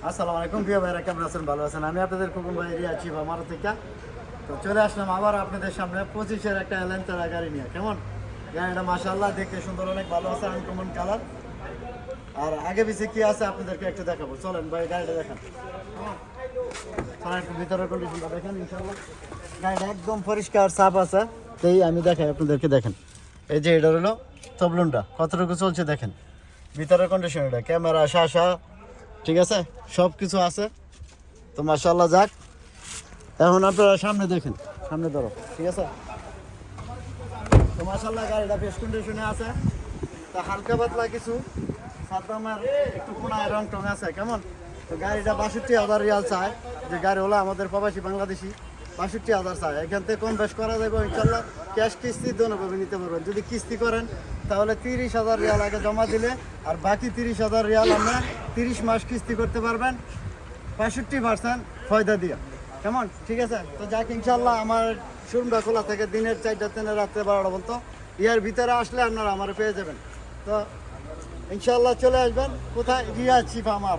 আসসালামু আলাইকুম প্রিয় ভাইরা, কেমন আছেন? ভালো আছেন? আমি আপনাদের খোকন ভাই রিয়া আছি আমার থেকে। তো চলে আসলাম আবার আপনাদের সামনে 25-এর একটা এলেন্তারা গাড়ি নিয়ে। কেমন গাড়িটা? মাশাআল্লাহ, দেখতে সুন্দর, অনেক ভালো আছে, আনকমন কালার। আর আগে পিছিয়ে কি আছে আপনাদেরকে একটু দেখাবো। চলেন ভাই, গাড়িটা দেখান। একটু ভিতরের কন্ডিশনটা দেখেন। ইনশাআল্লাহ গাড়িটা একদম পরিষ্কার সাফ আছে। তাই আমি দেখাই আপনাদেরকে, দেখেন। এই যে এটা হলো তবলুনটা কতটুকু চলছে দেখেন। ভিতরের কন্ডিশন, এটা ক্যামেরা শাসা ঠিক আছে, সব কিছু আছে। তো মাশাআল্লাহ, যাক। এখন আপনারা সামনে দেখেন, সামনে ধরো, ঠিক আছে। তো মাশাআল্লাহ গাড়িটা বেশ কন্ডিশনে আছে। তা হালকা পাতলা কিছু সাদ্দামের একটু কোনায় রং টং আছে। কেমন? তো গাড়িটা ৬২,০০০ রিয়াল চায়। যে গাড়ি হলো আমাদের প্রবাসী বাংলাদেশি ৬২,০০০ চায়। এখান থেকে কম বেশ করা যাবে ইনশাল্লাহ। ক্যাশ কিস্তি দোনোভাবে নিতে পারবেন। যদি কিস্তি করেন তাহলে ৩০,০০০ রিয়াল আগে জমা দিলে, আর বাকি ৩০,০০০ রিয়াল আমরা ৩০ মাস কিস্তি করতে পারবেন ৬৫% ফয়দা দিয়ে। কেমন? ঠিক আছে। তো যাক, ইনশাল্লাহ আমার শোরুমটা খোলা থেকে দিনের ৪টা থেকে রাত্রে ১২টা পর্যন্ত। ইয়ার ভিতরে আসলে আপনারা আমার পেয়ে যাবেন। তো ইনশাল্লাহ চলে আসবেন। কোথায়? রিয়া চিফ আমার।